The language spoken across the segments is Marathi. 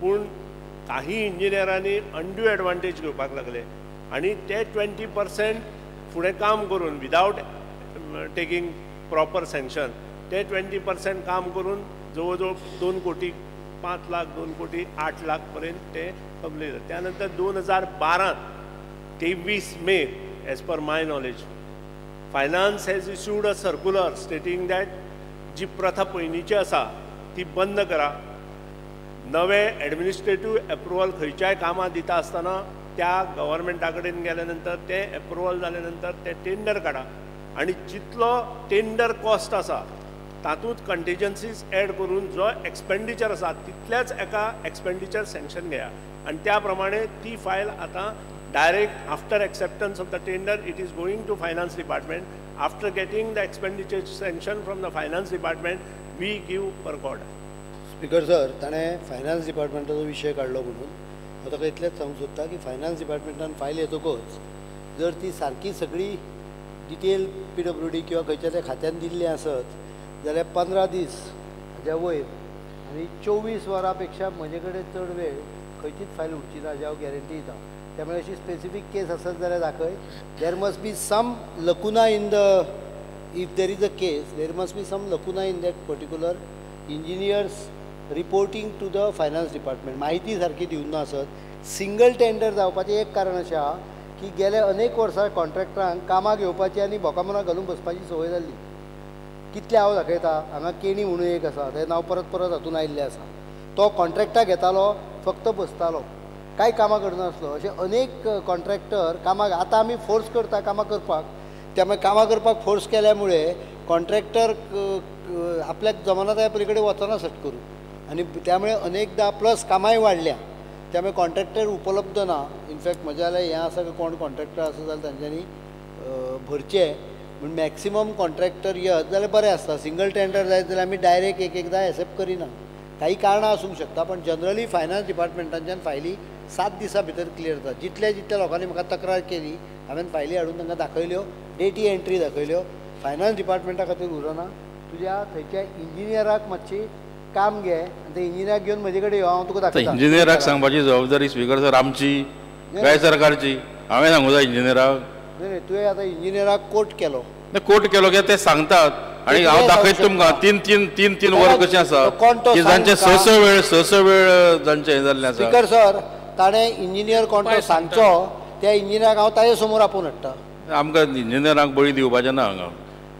पूण काही इंजिनियरांनी अनड्यू एडवांटेज घेवपाक लागले आनी ते 20% फुडें काम करून विदावट टेकिंग प्रॉपर सँक्शन ते 20% काम करून जवळ जवळ 2 कोटी 5 लाख 2 कोटी 8 लाख पर्यंत ते कंप्लीट जाले. त्यानंतर 2012 23 May as per my knowledge finance has issued a circular stating that जी प्रथा पयलींची आसा ती बंद करा. नवे एडमिनिस्ट्रेटिव्ह एप्रुवल खंयच्याय कामां दिता आसतना त्या गव्हर्मेंटा कडेन गेल्या नंतर ते एप्रुवल जाल्या नंतर ते टेंडर काडा आनी जितलो टेंडर कॉस्ट आसा तातूंत कंटिजन्सीज एड करून जो एक्सपेंडिचर आसा तितल्याच एका एक्सपेंडिचर सँक्शन घेया आनी त्या प्रमाणे ती फायल आतां direct after acceptance of the tender it is going to finance department. After getting the expenditure sanction from the finance department we give per cord. Speaker sir, ताणें फायनान्स डिपार्टमेंटाचो विशय काडलो म्हणून हांव ताका इतलेंच सांगूंक सोदता की फायनान्स डिपार्टमेंटान फायल येतकच जर ती सारकी सगळी डिटेल PWD किंवा खंयच्या त्या खात्यान दिल्ली आसत जाल्यार 15 दीस हाज्या वयर आनी 24 वरां पेक्षा म्हजे कडेन चड वेळ खंयचीच फायल उरची ना हाजी हांव गॅरंटी दिता. त्यामुळे अशी स्पेसिफीक केस आसत जाल्यार दाखय. There must be some lacuna in the if there is a case there must be some lacuna in that particular engineers reporting to the finance department. माहिती सारकी दिवना आसत. सिंगल टेंडर जावपाचें एक कारण अशें आहा की गेले अनेक वर्सां कॉन्ट्रॅक्टरांक कामाक येवपाची आनी भोकामनाक घालून बसपाची संवय जाल्ली. कितले हांव दाखयता हांगा केणी म्हणून एक आसा तें नांव परत परत हातून आयिल्लें आसा. तो कॉन्ट्रॅक्टाक घेतालो फक्त बसतालो कांय कामां करनासलो. अशे अनेक कॉन्ट्रॅक्टर कामाक आतां आमी फोर्स करता कामां करपाक. त्यामुळे कामां करपाक फोर्स केल्यामुळे कॉन्ट्रॅक्टर आपल्याक जमना त्या पली कडेन वचना सट करून आनी त्यामुळे अनेकदां प्लस कामांय वाडल्या. त्यामुळे कॉन्ट्रॅक्टर उपलब्ध ना. इनफॅक्ट म्हज्या जाल्यार हें आसा की कोण कॉन्ट्रॅक्टर आसा जाल्यार तांच्यांनी भरचे म्हण मॅक्सिमम कॉन्ट्रॅक्टर येत जाल्यार बरें आसता. सिंगल टेंडर जायत जाल्यार आमी डायरेक्ट एकदां एक्सेप्ट करिना. काही कारणां आसूंक शकता पण जनरली फायनान्स डिपार्टमेंटाच्यान फायली 7 दिसां भितर क्लियर जाता. जितल्या लोकांनी म्हाका तक्रार केली हांवें फायली हाडून तांकां दाखयल्यो डेटी एंट्री दाखयल्यो. फायनान्स डिपार्टमेंटा खातीर उरना. तुज्या थंयच्या इंजिनियराक मातशी काम घे आनी ते इंजिनियराक घेवन म्हजे कडेन यो हांव तुका दाखयता. इंजिनियराक सांगपाची जबाबदारी स्पीकर सर आमची काय सरकारची? हांवें सांगूं जाय इंजिनियराक? नाही तुवें आतां इंजिनियराक कोट केलो. कोट केलो की ते सांगतात आनी हांव दाखयता तुमकां तीन वर कशें आसा की जांचे स वेळ जांचे हें जाल्लें आसा. स्पीकर सर ताणें इंजिनियर कोण तो सांगचो त्या इंजिनियराक हांव ताजे समोर आपोवन हाडटा. आमकां इंजिनियरांक बळी दिवपाचें ना हांगा.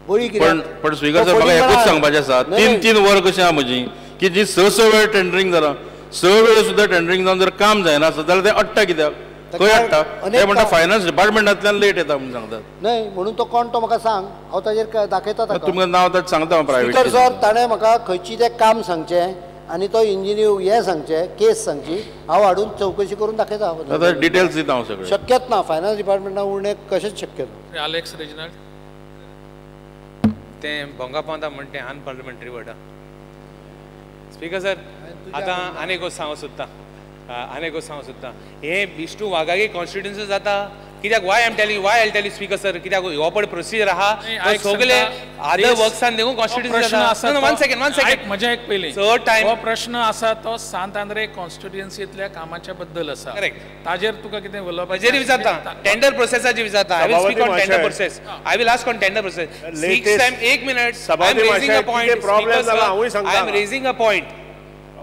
बळी पण स्पीकर सर म्हाका एकूच सांगपाचें आसा तीन वर कशें आहा म्हजी की जी स वेळ टेंडरींग जालां 6 वेळ सुद्दां टेंडरींग जावन जर काम जायना आसत जाल्यार ते अडटा कित्याक? खंय हाडटा ते म्हणटा फायनान्स डिपार्टमेंटांतल्यान लेट येता म्हणून सांगतात. नाही म्हणून तो कोण तो म्हाका सांग हांव ताजेर दाखयता ताका. तुमकां नांव सांगता हांव प्रायवेट. स्पीकर सर ताणें म्हाका खंयची तें काम सांगचें आनी तो इंजिनियर हें सांगचें केस सांगची हांव हाडून चवकशी करून दाखयता. डिटेल्स दिता हांव सगळे. शक्यच ना फायनान्स डिपार्टमेंटान उरणे कशेंच शक्य ना. अलेक्स रेजिनाल्ड तें भोंगा पावता म्हणटा तें अनपार्लिमेंटरी वर्ड. स्पीकर सर आतां आनी एक सांगूंक सोदता हे बिश्टू वाघागे कॉन्स्टिट्युन्सी जाता कित्याक Y am telling Y L telling speaker sir कित्याक हो पण प्रोसिजर आहा सगळे अदर वर्क्सान देखून कॉन्स्टिट्युन्सी जाता. वन सेकंड म्हज्या एक पयलीं चड टायम हो प्रश्न आसा तो सांत आंद्रे कॉन्स्टिट्युएन्सींतल्या कामाच्या बद्दल आसा. करेक्ट. ताजेर तुका कितें उलोवपाचें? ताजेर विचारता टेंडर प्रोसेसाची विचारता. I will speak on tender process. I will ask on tender process. 6 time 1 minute I am raising a point. Problem जाला हांवूय सांगता. I am raising a point.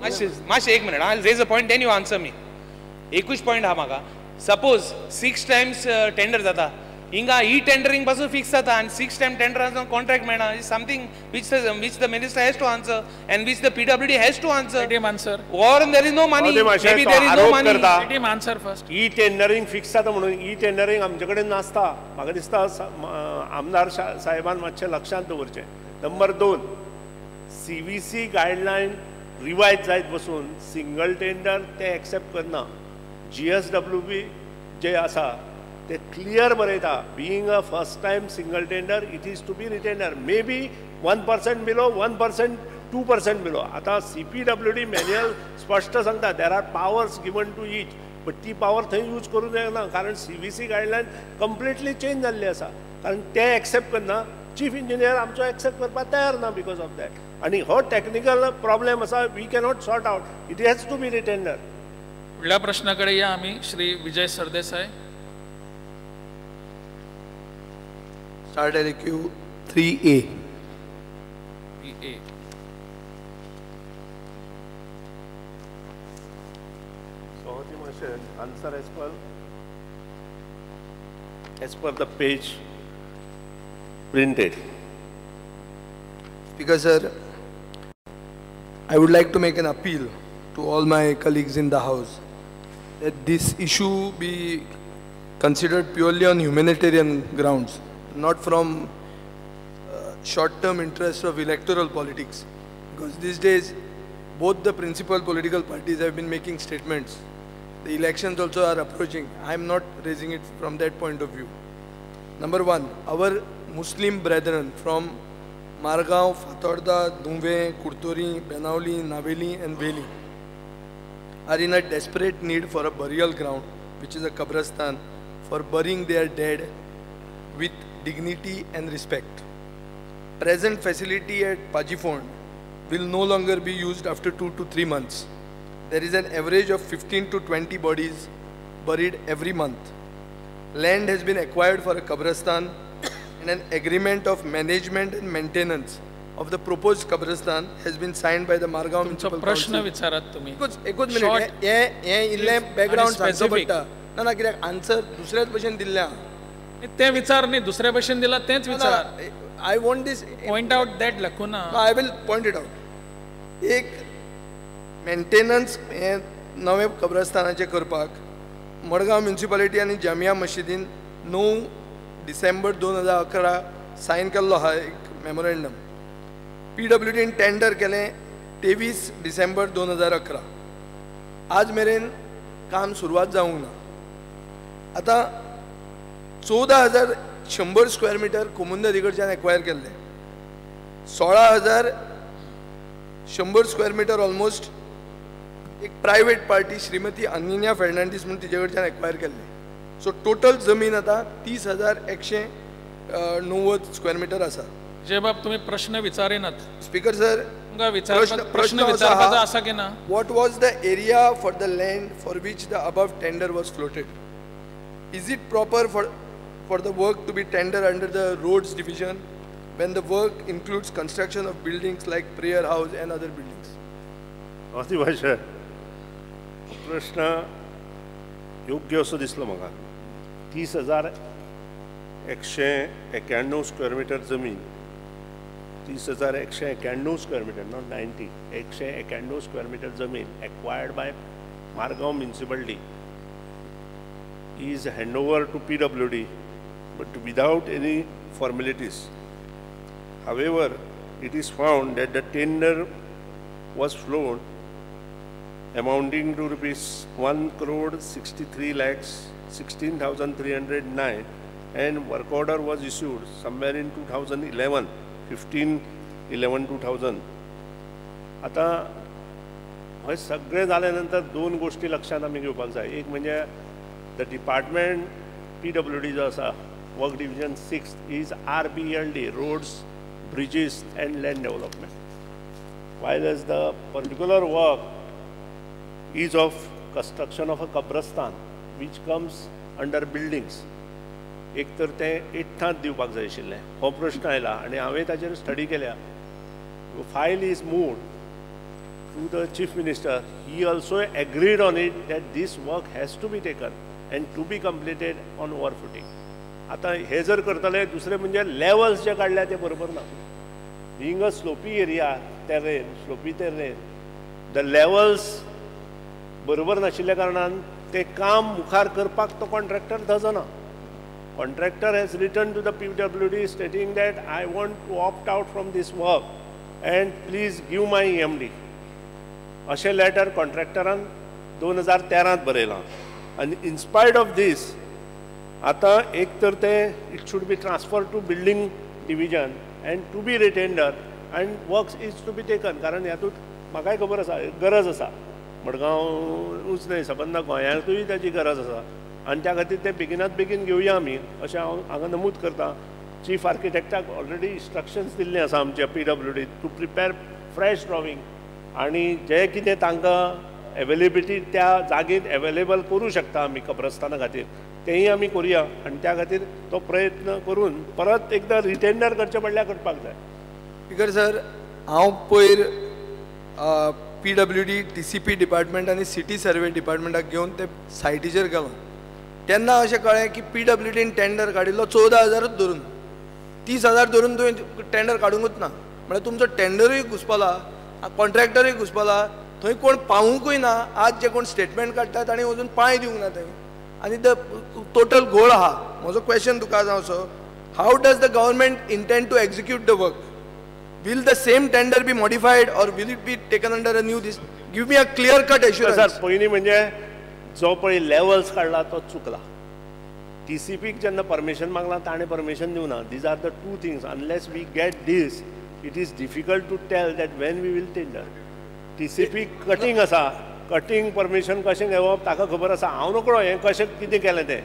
मातशें 1 minute I will raise a point then you answer me. एकूच पॉइंट आहा म्हाका. सपोज 6 टायम्स टेंडर जाता हिंगा ई टेंडरिंग पासून फिक्स जाता आनी 6 टायम टेंडराचो कॉन्ट्रॅक्ट मेळना. Is something which the minister has to answer and which the PWD has to answer. Let him answer. Or there is no money. Maybe there is no money. Let him answer first. E tendering fix जाता म्हणून ई टेंडरिंग आमचे कडेन नासता. म्हाका दिसता आमदार साहेबान मातशें लक्षांत दवरचें. नंबर 2 CVC गायडलायन रिवायज जायत बसून सिंगल टेंडर ते एक्सेप्ट करना. GSWB जे आसा ते क्लियर बरयता being a first time single tender it is to be retender may be 1% below 1% 2% below. आता CPWD मॅन्युअल स्पष्ट सांगता there are powers given to each but ती पावर थंय यूज करूं जायना कारण CVC गायडलायन कंप्लिटली चेंज जाल्ली आसा कारण ते एक्सेप्ट करना. चीफ इंजिनियर आमचो एक्सेप्ट करपाक तयार ना बिकॉज ऑफ दॅट. आणि हो टेक्निकल प्रॉब्लेम असा we cannot sort out. It has to be retender. पुढल्या प्रश्नाकडे या आम्ही. Shri Vijay Sardesai. Start LQ 3A. Answer as per the page printed. Speaker sir, I would like to make an appeal to all my colleagues in the House that this issue be considered purely on humanitarian grounds, not from short-term interest of electoral politics. Because these days, both the principal political parties have been making statements. The elections also are approaching. I am not raising it from that point of view. Number one, our Muslim brethren from Margaon, Fatorda, Dumve, Kurtori, Benauli, Naveli and Veli are in a desperate need for a burial ground, which is a Kabristan, for burying their dead with dignity and respect. Present facility at Pajifond will no longer be used after 2 to 3 months. There is an average of 15 to 20 bodies buried every month. Land has been acquired for a Kabristan and an agreement of management and maintenance of the proposed Kabristan has been signed by the Margaon Municipal Council. प्रश्न विचारात तुम्ही. एकूच मिनिट हे इल्ले बॅकग्राऊंड सांगचो पडटा. ना कित्याक आन्सर दुसऱ्याच भशेन दिल्ल्या. ते विचार नाही, दुसऱ्या भशेन दिला तेच विचार. I want this point out that lacuna. No, I will point it out. एक मेंटेनन्स हे नवे कब्रस्तानाचे करपाक मडगांव म्युनिसिपालिटी आनी जामिया मशिदीन 9 डिसेंबर 2011 सायन केल्लो आहा एक मेमोरेंडम. PWDन टेंडर केलें 23 डिसेंबर 2011. आज मेरेन काम सुरवात जावंक ना. आतां 14,100 स्क्वेअर मिटर कोमुंद नदीकडच्यान एक्वायर केल्ले. 16,100 स्क्वेअर मिटर ऑलमोस्ट एक प्रायवेट पार्टी श्रीमती अनिन्या फेर्नांडीस म्हणून तिचे कडच्यान एक्वायर केल्ले. सो टोटल जमीन आता 30,190 स्क्वेअर मिटर आसा. जे बाब तुम्ही प्रश्न विचारिनात. स्पीकर सर, प्रश्न विचारपाचो आसा की ना? What was the area for the land for which the above tender was floated? Is it proper for the work to be tendered under the roads division when the work includes construction of buildings like prayer house and other buildings? प्रश्न योग्य असो दिसलो म्हाका. 30,191 स्क्वेअर मिटर जमीन, 30,191 square metre, not 90, 191 square metre जमीन acquired by Margaon municipality is hand over to PWD, but without any formalities. However, it is found that the tender was flown amounting to rupees 1,63,16,309 and work order was issued somewhere in 2011, 15/11/2000. आता हे सगळे जाल्या नंतर दोन गोष्टी लक्षात आमी घेवपाक जाय. एक म्हणजे द डिपार्टमेंट PWD जो आसा, work division 6 is RBLD, roads, bridges and land development, while as the particular work is of construction of a Kabristan which comes under buildings. एक तर ते 8थांत दिवपाक जाय आशिल्लें. हो प्रश्न आयला आनी हांवें ताचेर स्टडी केल्या. File is moved to the chief minister. He also agreed on it that this work has to be taken and to be completed on over footing. आतां हे जर करतले, दुसरें म्हणजे लेवल्स जे काडल्या ते बरोबर ना. Being a sloppy area, terrain, sloppy terrain, the levels बरोबर नाशिल्ल्या कारणान ते काम मुखार करपाक तो contractor धजना. Contractor has written to the PWD stating that I want to opt out from this work and please give my EMD. अशें लेटर कॉन्ट्रॅक्टरान 2013 बरयलां. आनी इन स्पायट ऑफ दीस आतां एक तर ते it should be transfer to building division and to be retender and works is to be taken. कारण हातूंत म्हाकाय खबर आसा गरज आसा. मडगांवूच न्हय, सबंद गोंयांतूय ताची गरज आसा. आनी त्या खातीर ते बेगिनात बेगीन घेवया आमी अशें हांव हांगा नमूद करता. चीफ आर्किटेक्टाक ऑलरेडी इंस्ट्रक्शन्स दिल्ली आसा आमच्या PWD to prepare fresh drawing आनी जे कितें तांकां अवेलेबिलिटी त्या जागेत अवेलेबल करूं शकता आमी कब्रस्ताना खातीर तेंय आमी करुया आनी त्या खातीर तो प्रयत्न करून परत एकदां रिटेंडर करचे पडल्यार करपाक जाय. स्पीकर सर, हांव पयर PWD TCP डिपार्टमेंट आनी सिटी सर्वे डिपार्टमेंटाक घेवन ते सायटीचेर गेलो. तेन्ना अशें कळ्ळें की PWDन टेंडर काडिल्लो 14,000 धरून, 30,000 धरून तुवें टेंडर काडूंकूच ना. म्हळ्यार तुमचो टेंडरूय घुसपला, कॉन्ट्रॅक्टरूय घुसपला, थंय कोण पावूंकूय ना. आज जे कोण स्टेटमेंट काडटा ताणें अजून पांय दिवंक ना थंय. आनी द टोटल घोळ आहा. म्हजो क्वेश्चन तुका आसा असो, how does the government intend to execute the work? Will the same tender be modified or will it be taken under a new this? Give me a clear cut assurance. Sir पयलीं म्हणजे जो पळय लेवल्स काडला तो चुकला. TCPक जेन्ना परमिशन मागला ताणें परमिशन दिवं ना. These are the two things. Unless we get these it is difficult to tell that when we will tender. TCP cutting आसा, कटींग परमिशन कशें घेवप ताका खबर आसा. हांव नकळो हें कशें कितें केलें तें.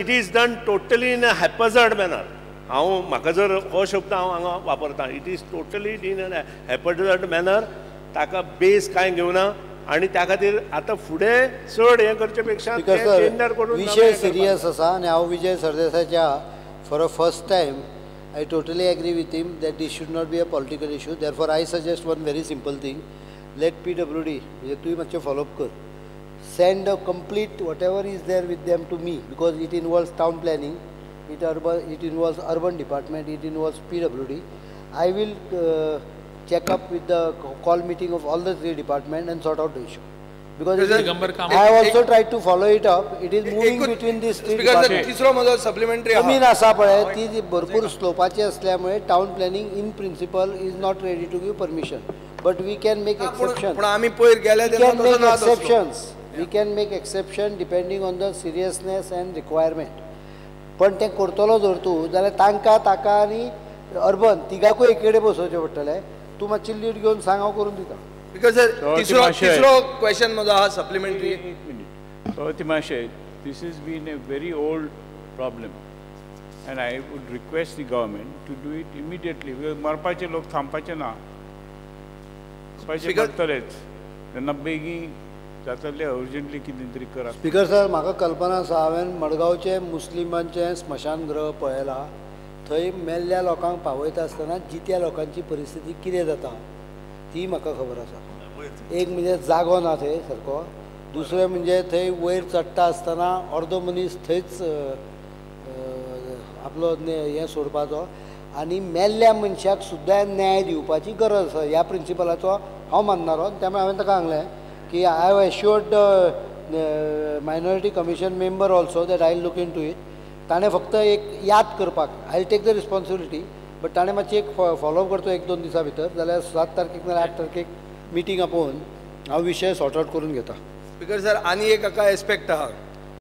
It is done totally in a haphazard manner. हांव म्हाका जर हो शब्द हांव हांगा वापरतां. It is totally in a haphazard manner. ताका बेस कांय घेवना आनी त्या खातीर आतां फुडें चड हें करचे पेक्षा टेंडर करून विशय सिरियस आसा आनी हांव विजय सरदेसायच्या for a first time I totally agree with him that this should not be a political issue. Therefore, I suggest one very simple thing. Let PWD, तुवें मातशें follow up कर. Send a complete whatever is there with them to me because it involves town planning, it involves urban department, it involves PWD. I will check up with the call meeting of all the three departments and sort out the issue. Because I have also tried to follow it up. It is moving between these three departments. तिसरो म्हजो सप्लिमेंटरी जमीन आसा पळय ती भरपूर स्लोपाची असल्यामुळे town planning in principle is not ready to give permission. But we can make exception. पण आमी पयर गेले तेन्ना exceptions. We can make exception depending on the seriousness and requirement. पण ते करतलो जर तूं जाल्यार तांकां ताका आनी अर्बन तिगाकूय एकेडे बसोवचें पडटलें. तूं मातशी लीड घेवन सांग हांव करून दिता. Because तिसरो question म्हजो आहा supplementary. So Timashe, this has been a very old problem and I would request the government to do it immediately because मरपाचे लोक थांबपाचे ना. मरतलेच तेन्ना बेगीन जातले अर्जंटली कितें तरी करा. स्पीकर सर, म्हाका कल्पना आसा. हांवें मडगांवचे मुस्लिमांचें स्मशानगृह पळयलां. थंय मेल्ल्या लोकांक पावयता आसतना जित्या लोकांची परिस्थिती कितें जाता ती म्हाका खबर आसा. एक म्हणजे जागो ना थंय सारको. दुसरें म्हणजे थंय वयर चडटा आसतना अर्दो मनीस थंयच आपलो हें सोडपाचो आनी मेल्ल्या मनशाक सुद्दां न्याय दिवपाची गरज आसा. ह्या प्रिंसिपलाचो हांव माननारो. त्यामुळे हांवें ताका सांगलें की I have assured minority commission member also that I will look into it. ताणें फक्त एक याद करपाक I will take the responsibility. But ताणें मातशी एक फॉलोअप करतो 1-2 दिसां भितर. जाल्यार 7 तारखेक नाल्यार 8 तारखेक मिटींग आपोवन हांव विशय सॉर्ट आउट करून घेता. स्पीकर सर, आनी एक हाका एस्पेक्ट आहा.